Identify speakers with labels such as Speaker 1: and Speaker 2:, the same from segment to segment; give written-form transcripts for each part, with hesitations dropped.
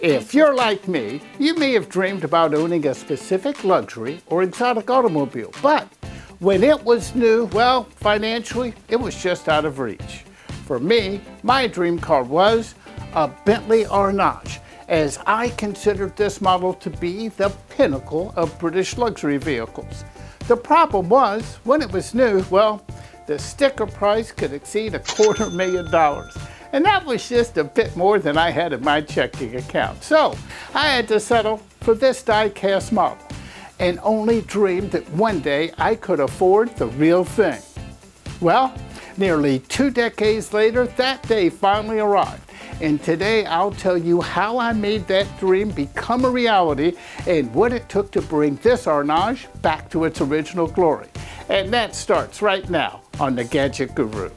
Speaker 1: If you're like me, you may have dreamed about owning a specific luxury or exotic automobile, but when it was new, well, financially, it was just out of reach. For me, my dream car was a Bentley Arnage, as I considered this model to be the pinnacle of British luxury vehicles. The problem was, when it was new, well, the sticker price could exceed $250,000. And that was just a bit more than I had in my checking account. So I had to settle for this die-cast model and only dreamed that one day I could afford the real thing. Well, nearly 2 decades later, that day finally arrived. And today I'll tell you how I made that dream become a reality and what it took to bring this Arnage back to its original glory. And that starts right now on the Gadget Guru.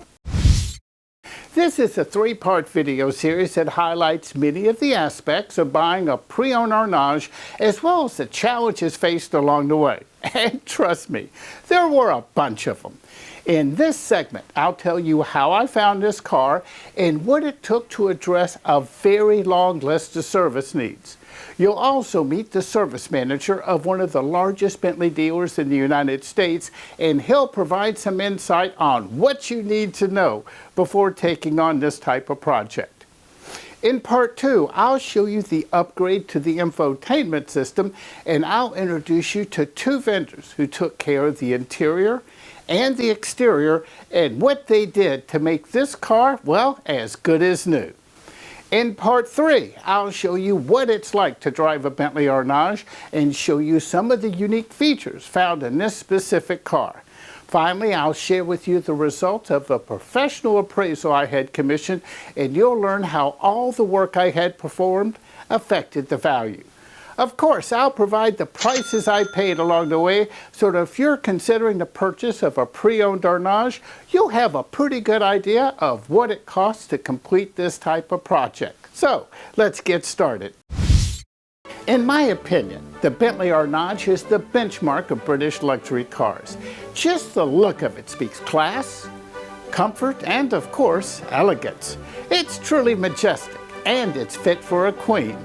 Speaker 1: This is a 3-part video series that highlights many of the aspects of buying a pre-owned Arnage, as well as the challenges faced along the way. And trust me, there were a bunch of them. In this segment, I'll tell you how I found this car and what it took to address a very long list of service needs. You'll also meet the service manager of one of the largest Bentley dealers in the United States, and he'll provide some insight on what you need to know before taking on this type of project. In part 2, I'll show you the upgrade to the infotainment system, and I'll introduce you to 2 vendors who took care of the interior and the exterior and what they did to make this car, well, as good as new. In part 3, I'll show you what it's like to drive a Bentley Arnage and show you some of the unique features found in this specific car. Finally, I'll share with you the results of a professional appraisal I had commissioned, and you'll learn how all the work I had performed affected the value. Of course, I'll provide the prices I paid along the way, so that if you're considering the purchase of a pre-owned Arnage, you'll have a pretty good idea of what it costs to complete this type of project. So, let's get started. In my opinion, the Bentley Arnage is the benchmark of British luxury cars. Just the look of it speaks class, comfort, and of course, elegance. It's truly majestic, and it's fit for a queen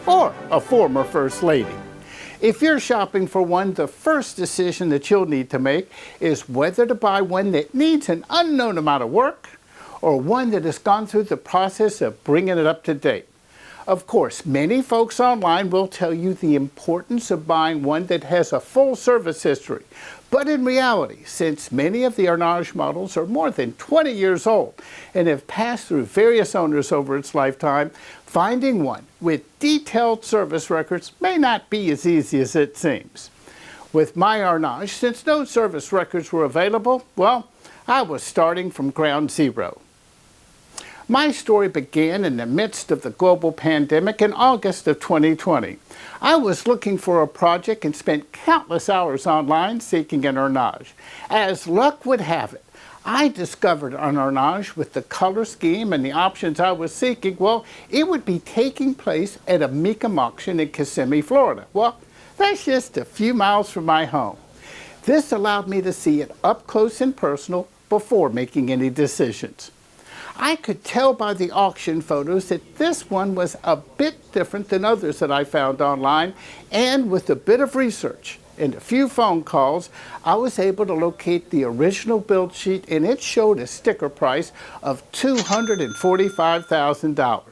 Speaker 1: or a former first lady. If you're shopping for one, the first decision that you'll need to make is whether to buy one that needs an unknown amount of work or one that has gone through the process of bringing it up to date. Of course, many folks online will tell you the importance of buying one that has a full service history. But in reality, since many of the Arnage models are more than 20 years old and have passed through various owners over its lifetime, finding one with detailed service records may not be as easy as it seems. With my Arnage, since no service records were available, well, I was starting from ground zero. My story began in the midst of the global pandemic in August of 2020. I was looking for a project and spent countless hours online seeking an Arnage. As luck would have it, I discovered an Arnage with the color scheme and the options I was seeking. Well, it would be taking place at a Mecum auction in Kissimmee, Florida. Well, that's just a few miles from my home. This allowed me to see it up close and personal before making any decisions. I could tell by the auction photos that this one was a bit different than others that I found online, and with a bit of research and a few phone calls, I was able to locate the original build sheet, and it showed a sticker price of $245,000.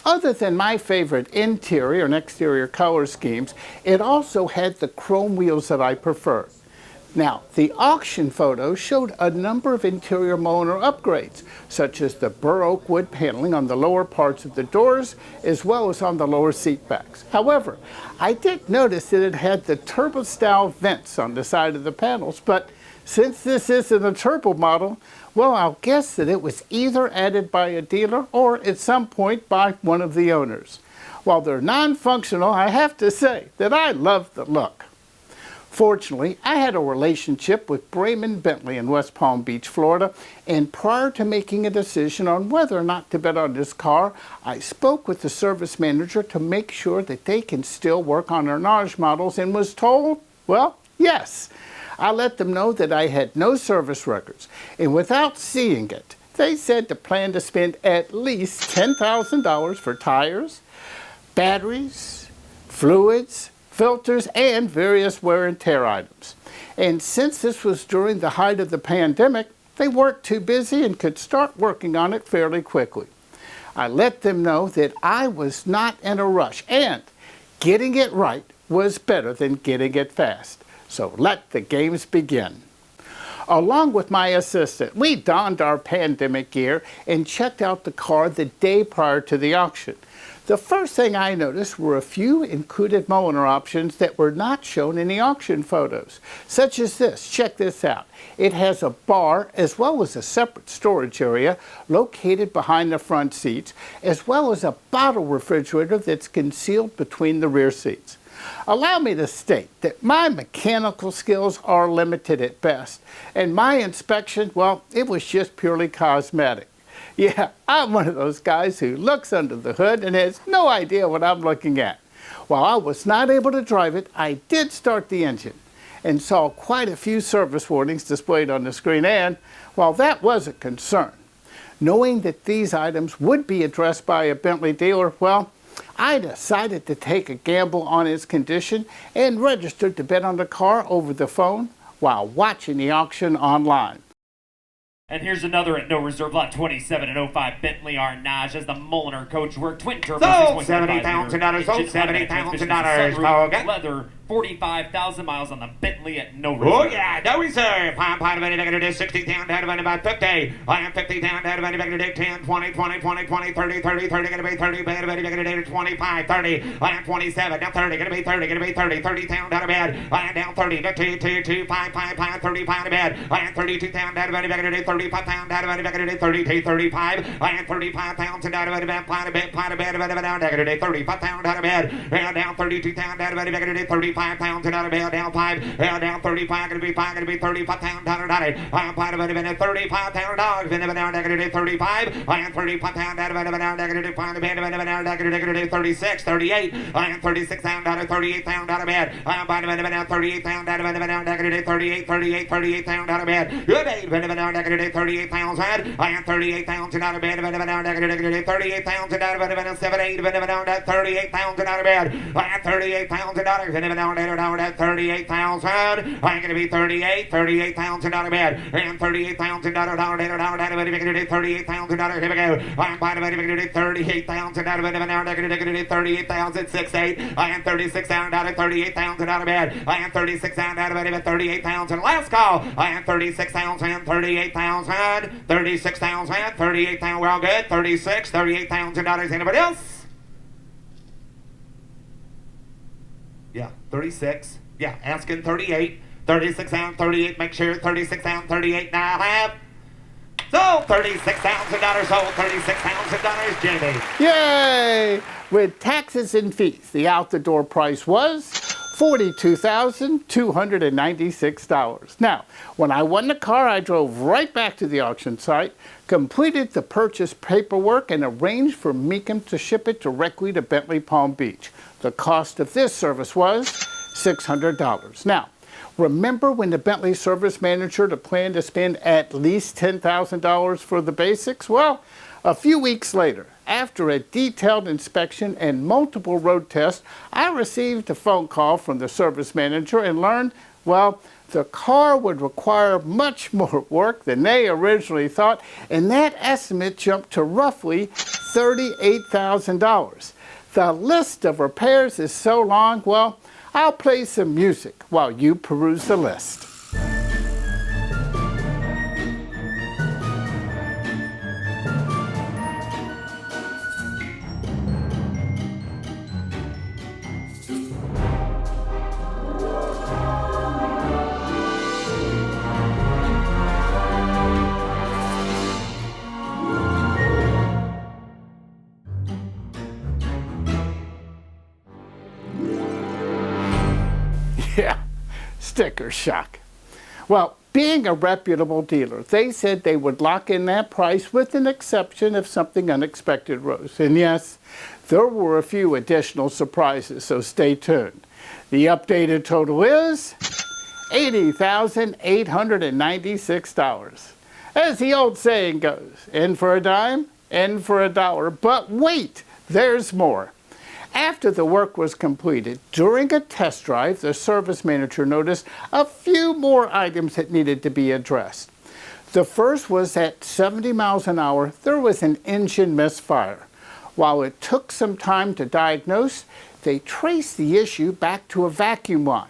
Speaker 1: Other than my favorite interior and exterior color schemes, it also had the chrome wheels that I preferred. Now, the auction photos showed a number of interior Mulliner upgrades, such as the burr oak wood paneling on the lower parts of the doors, as well as on the lower seat backs. However, I did notice that it had the turbo-style vents on the side of the panels, but since this isn't a turbo model, well, I'll guess that it was either added by a dealer or at some point by one of the owners. While they're non-functional, I have to say that I love the look. Fortunately, I had a relationship with Brayman Bentley in West Palm Beach, Florida, and prior to making a decision on whether or not to bet on this car, I spoke with the service manager to make sure that they can still work on Arnage models and was told, well, yes. I let them know that I had no service records, and without seeing it, they said to plan to spend at least $10,000 for tires, batteries, fluids, filters, and various wear and tear items. And since this was during the height of the pandemic, they weren't too busy and could start working on it fairly quickly. I let them know that I was not in a rush and getting it right was better than getting it fast. So let the games begin. Along with my assistant, we donned our pandemic gear and checked out the car the day prior to the auction. The first thing I noticed were a few included Mulliner options that were not shown in the auction photos, such as this. Check this out. It has a bar as well as a separate storage area located behind the front seats, as well as a bottle refrigerator that's concealed between the rear seats. Allow me to state that my mechanical skills are limited at best, and my inspection, well, it was just purely cosmetic. Yeah, I'm one of those guys who looks under the hood and has no idea what I'm looking at. While I was not able to drive it, I did start the engine and saw quite a few service warnings displayed on the screen, and while that was a concern, knowing that these items would be addressed by a Bentley dealer, well, I decided to take a gamble on its condition and registered to bet on the car over the phone while watching the auction online.
Speaker 2: And here's another at no reserve lot 27 and 05 Bentley Arnage as the Mulliner coach work twin turbo.
Speaker 3: Sold $70,000. Sold $70,000.
Speaker 2: Leather 45,000 miles on the Bentley at no reserve.
Speaker 3: Oh yeah, no reserve. I'm part of it. 60 down to about 50. I am 50 down to about 10, 20, 20, 20, 20, 30, 30, 30. Gonna be 30. Bad about 25, 30. I am 27. Now 30. Gonna be 30. Gonna be 30. 30 down to bed. I am down 30. 2, 5, 5, 35 to bed. I am 32 down to about 35 down to about 32, 35. I am 35 pounds down to about plan of bed. Plan of bed about 35 down to bed. And down 32 down to about 35. 5 pounds and out of bed, down 5, down 35, gonna be 35 pounds down to it. I am part of it, $35 dollars, been down negative 35. I am 35 pounds out of it, down negative 5, negative 36, 38. I am 36 down to 38 pounds out of bed. I am part of it, 38 pounds out of it, down negative 38 pounds out of bed. Good day, down negative 38 pounds head. I am 38 pounds out of bed, down negative 38 pounds out of it, 78, down 38 pounds out of bed. I am 38 pounds out of it, down at 38,000. I'm going to be 38 pounds out of bed. And 38 pounds out of down 38,000 out of here we go. I'm by the 38,000 out of bed. Now negative 38,000 68. I am 36 down out of 38,000 out of bed. I am 36 down out of bed. 38,000. Last call. I am 36,000. 38,000. 36,000. 38,000. Well good. 36. 38,000 dollars. Anybody else? Yeah, 36. Yeah, asking 38. 36 and 38. Make sure 36 and 38 now have. So $36,000. Sold $36,000, Jamie.
Speaker 1: Yay! With taxes and fees, the out-the-door price was $42,296. Now, when I won the car, I drove right back to the auction site, completed the purchase paperwork, and arranged for Meekum to ship it directly to Bentley Palm Beach. The cost of this service was $600. Now, remember when the Bentley service manager had planned to spend at least $10,000 for the basics? Well, a few weeks later, after a detailed inspection and multiple road tests, I received a phone call from the service manager and learned, well, the car would require much more work than they originally thought, and that estimate jumped to roughly $38,000. The list of repairs is so long, well, I'll play some music while you peruse the list. Yeah, sticker shock. Well, being a reputable dealer, they said they would lock in that price with an exception if something unexpected rose. And yes, there were a few additional surprises, so stay tuned. The updated total is $80,896. As the old saying goes, in for a dime, in for a dollar. But wait, there's more. After the work was completed, during a test drive, the service manager noticed a few more items that needed to be addressed. The first was at 70 miles an hour, there was an engine misfire. While it took some time to diagnose, they traced the issue back to a vacuum line.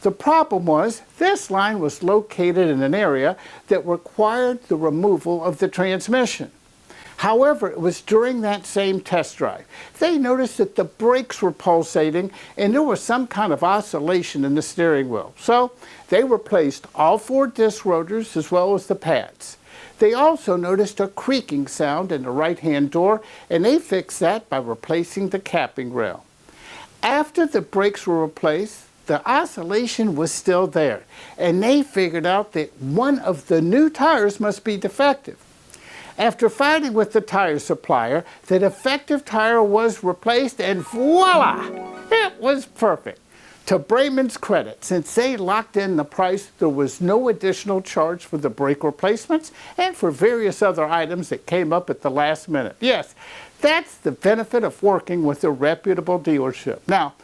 Speaker 1: The problem was this line was located in an area that required the removal of the transmission. However, it was during that same test drive they noticed that the brakes were pulsating and there was some kind of oscillation in the steering wheel. So they replaced all 4 disc rotors as well as the pads. They also noticed a creaking sound in the right-hand door, and they fixed that by replacing the capping rail. After the brakes were replaced, the oscillation was still there, and they figured out that one of the new tires must be defective. After fighting with the tire supplier, the defective tire was replaced, and voila! It was perfect. To Brayman's credit, since they locked in the price, there was no additional charge for the brake replacements and for various other items that came up at the last minute. Yes, that's the benefit of working with a reputable dealership. Now,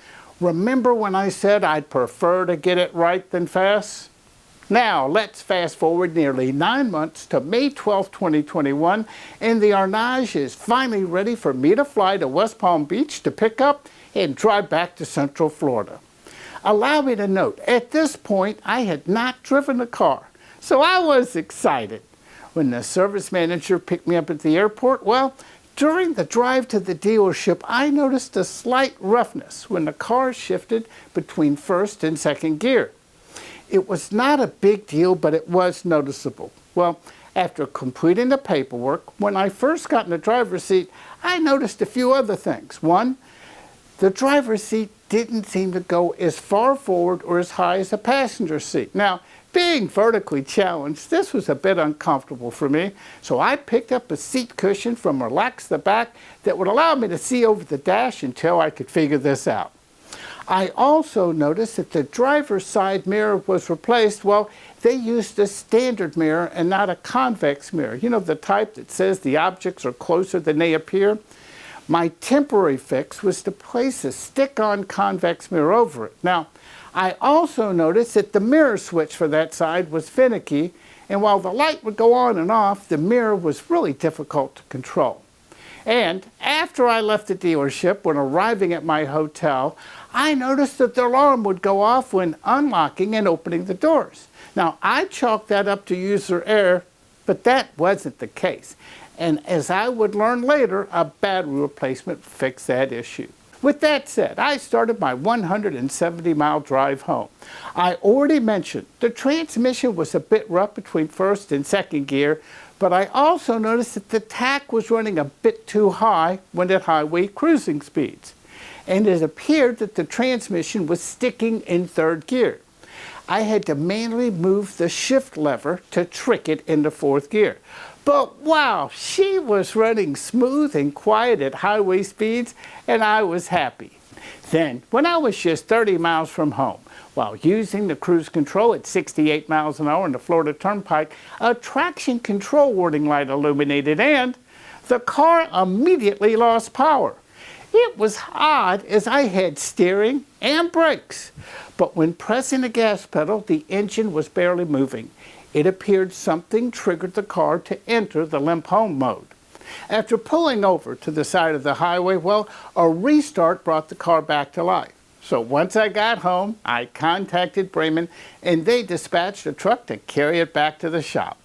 Speaker 1: remember when I said I'd prefer to get it right than fast? Now, let's fast forward nearly 9 months to May 12, 2021, and the Arnage is finally ready for me to fly to West Palm Beach to pick up and drive back to Central Florida. Allow me to note, at this point, I had not driven the car, so I was excited. When the service manager picked me up at the airport, well, during the drive to the dealership, I noticed a slight roughness when the car shifted between first and second gear. It was not a big deal, but it was noticeable. Well, after completing the paperwork, when I first got in the driver's seat, I noticed a few other things. One, the driver's seat didn't seem to go as far forward or as high as the passenger seat. Now, being vertically challenged, this was a bit uncomfortable for me, so I picked up a seat cushion from Relax the Back that would allow me to see over the dash until I could figure this out. I also noticed that the driver's side mirror was replaced. Well, they used a standard mirror and not a convex mirror. You know, the type that says the objects are closer than they appear? My temporary fix was to place a stick-on convex mirror over it. Now, I also noticed that the mirror switch for that side was finicky, and while the light would go on and off, the mirror was really difficult to control. And after I left the dealership, when arriving at my hotel, I noticed that the alarm would go off when unlocking and opening the doors. Now, I chalked that up to user error, but that wasn't the case. And as I would learn later, a battery replacement fixed that issue. With that said, I started my 170-mile drive home. I already mentioned the transmission was a bit rough between first and second gear, but I also noticed that the tach was running a bit too high when at highway cruising speeds. And it appeared that the transmission was sticking in third gear. I had to manually move the shift lever to trick it into fourth gear. But wow, she was running smooth and quiet at highway speeds, and I was happy. Then, when I was just 30 miles from home, while using the cruise control at 68 miles an hour on the Florida Turnpike, a traction control warning light illuminated and the car immediately lost power. It was odd as I had steering and brakes, but when pressing the gas pedal, the engine was barely moving. It appeared something triggered the car to enter the limp home mode. After pulling over to the side of the highway, well, a restart brought the car back to life. So once I got home, I contacted Brayman and they dispatched a truck to carry it back to the shop.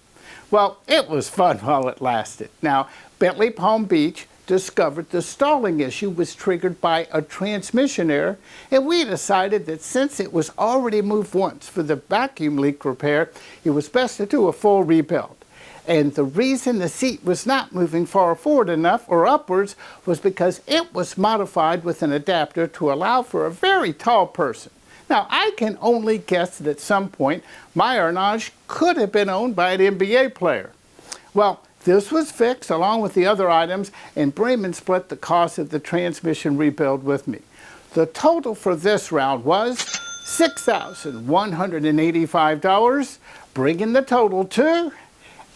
Speaker 1: Well, it was fun while it lasted. Now, Bentley Palm Beach discovered the stalling issue was triggered by a transmission error, and we decided that since it was already moved once for the vacuum leak repair, it was best to do a full rebuild. And the reason the seat was not moving far forward enough or upwards was because it was modified with an adapter to allow for a very tall person. Now, I can only guess that at some point my Arnage could have been owned by an NBA player. Well, this was fixed along with the other items, and Brayman split the cost of the transmission rebuild with me. The total for this round was $6,185, bringing the total to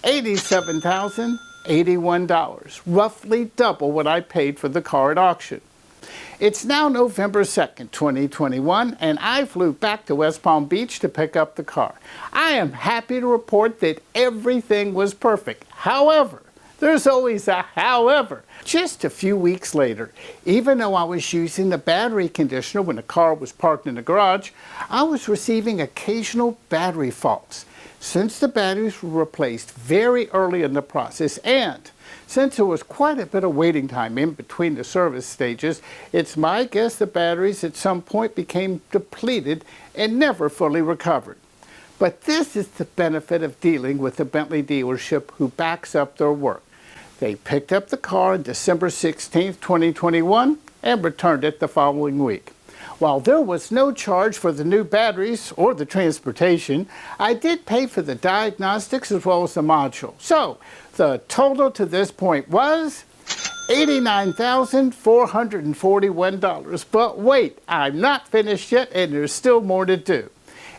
Speaker 1: $87,081, roughly double what I paid for the car at auction. It's now November 2nd, 2021, and I flew back to West Palm Beach to pick up the car. I am happy to report that everything was perfect. However, there's always a however. Just a few weeks later, even though I was using the battery conditioner when the car was parked in the garage, I was receiving occasional battery faults. Since the batteries were replaced very early in the process, and since there was quite a bit of waiting time in between the service stages, it's my guess the batteries at some point became depleted and never fully recovered. But this is the benefit of dealing with the Bentley dealership who backs up their work. They picked up the car on December 16, 2021 and returned it the following week. While there was no charge for the new batteries or the transportation, I did pay for the diagnostics as well as the module. So the total to this point was $89,441. But wait, I'm not finished yet and there's still more to do.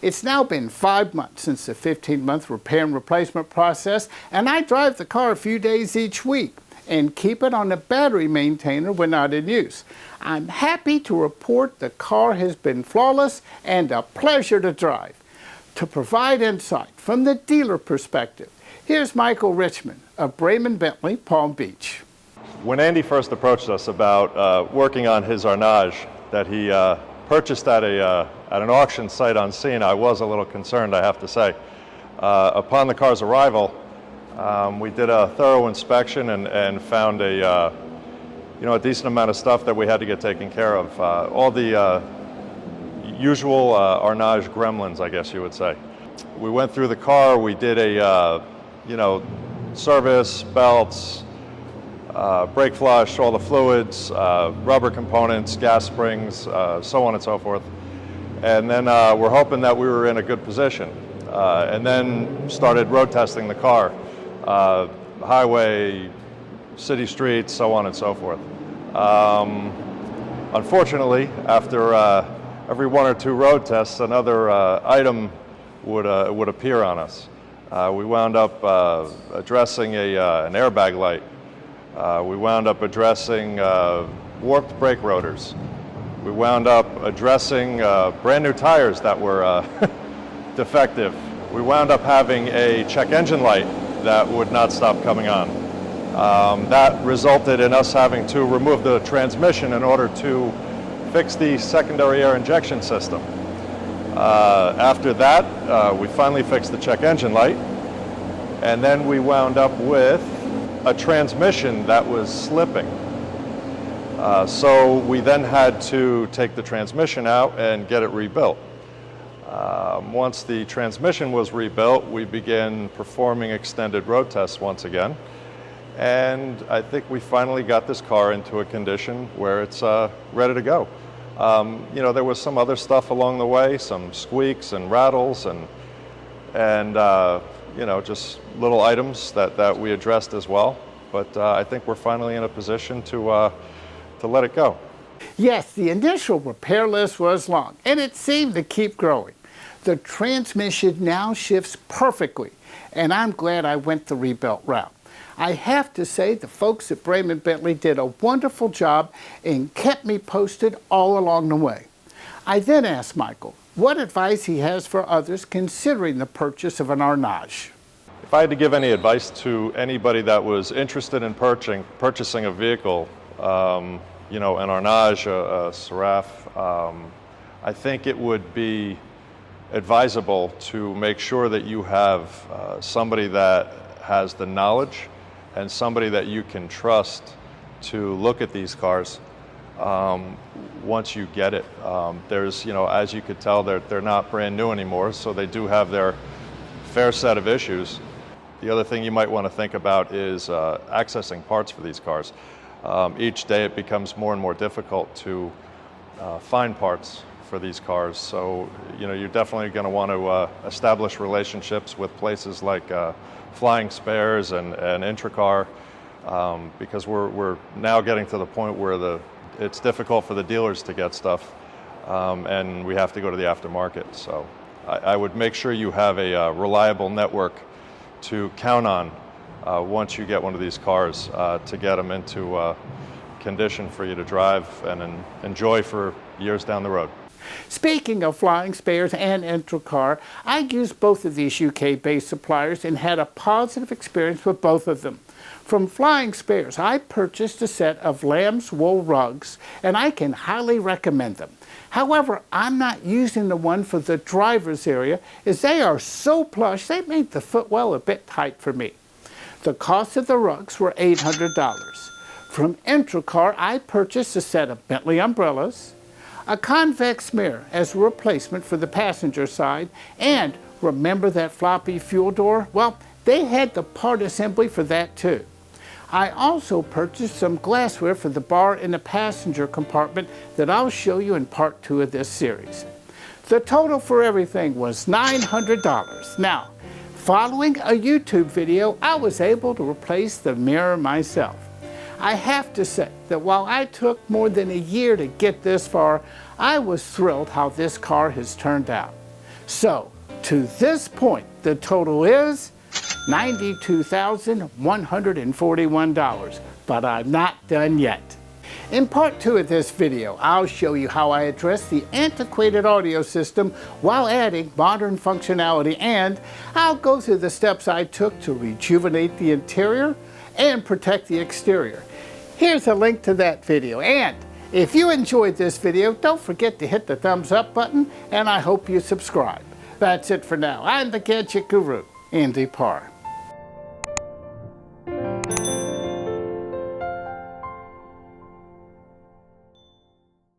Speaker 1: It's now been 5 months since the 15-month repair and replacement process, and I drive the car a few days each week and keep it on the battery maintainer when not in use. I'm happy to report the car has been flawless and a pleasure to drive. To provide insight from the dealer perspective, here's Michael Richmond of Braman Bentley, Palm Beach.
Speaker 4: When Andy first approached us about working on his Arnage that he purchased at an auction site on scene, I was a little concerned, I have to say. Upon the car's arrival, we did a thorough inspection and found a decent amount of stuff that we had to get taken care of. All the usual Arnage gremlins, I guess you would say. We went through the car, we did a service, belts, brake flush, all the fluids, rubber components, gas springs, so on and so forth. And then we're hoping that we were in a good position. And then started road testing the car, highway, city streets, so on and so forth. Unfortunately, after every 1 or 2 road tests, another item would appear on us. We wound up addressing an airbag light. We wound up addressing warped brake rotors. We wound up addressing brand new tires that were defective. We wound up having a check engine light that would not stop coming on. That resulted in us having to remove the transmission in order to fix the secondary air injection system. After that, we finally fixed the check engine light, and then we wound up with a transmission that was slipping. So we then had to take the transmission out and get it rebuilt. Once the transmission was rebuilt, we began performing extended road tests once again. And I think we finally got this car into a condition where it's ready to go. There was some other stuff along the way, some squeaks and rattles and just little items that we addressed as well. But I think we're finally in a position to let it go.
Speaker 1: Yes, the initial repair list was long, and it seemed to keep growing. The transmission now shifts perfectly, and I'm glad I went the rebuilt route. I have to say the folks at Braman Bentley did a wonderful job and kept me posted all along the way. I then asked Michael what advice he has for others considering the purchase of an Arnage.
Speaker 4: If I had to give any advice to anybody that was interested in purchasing a vehicle, an Arnage, a Seraph, I think it would be advisable to make sure that you have somebody that has the knowledge and somebody that you can trust to look at these cars once you get it. There's, as you could tell, they're not brand new anymore, so they do have their fair set of issues. The other thing you might want to think about is accessing parts for these cars. Each day it becomes more and more difficult to find parts for these cars, so you're definitely going to want to establish relationships with places like Flying Spares and Intracar, because we're now getting to the point where it's difficult for the dealers to get stuff, and we have to go to the aftermarket. So I would make sure you have a reliable network to count on once you get one of these cars to get them into condition for you to drive and enjoy for years down the road.
Speaker 1: Speaking of flying spares and Intercar, I used both of these UK-based suppliers and had a positive experience with both of them. From Flying Spares, I purchased a set of lamb's wool rugs, and I can highly recommend them. However, I'm not using the one for the driver's area, as they are so plush they make the footwell a bit tight for me. The cost of the rugs were $800. From Intercar, I purchased a set of Bentley umbrellas, a convex mirror as a replacement for the passenger side, and remember that floppy fuel door? Well, they had the part assembly for that too. I also purchased some glassware for the bar in the passenger compartment that I'll show you in part 2 of this series. The total for everything was $900. Now, following a YouTube video, I was able to replace the mirror myself. I have to say that while I took more than a year to get this far, I was thrilled how this car has turned out. So, to this point, the total is $92,141, but I'm not done yet. In part 2 of this video, I'll show you how I address the antiquated audio system while adding modern functionality, and I'll go through the steps I took to rejuvenate the interior and protect the exterior. Here's a link to that video, and if you enjoyed this video, don't forget to hit the thumbs up button, and I hope you subscribe. That's it for now. I'm the Gadget Guru, Andy Parr.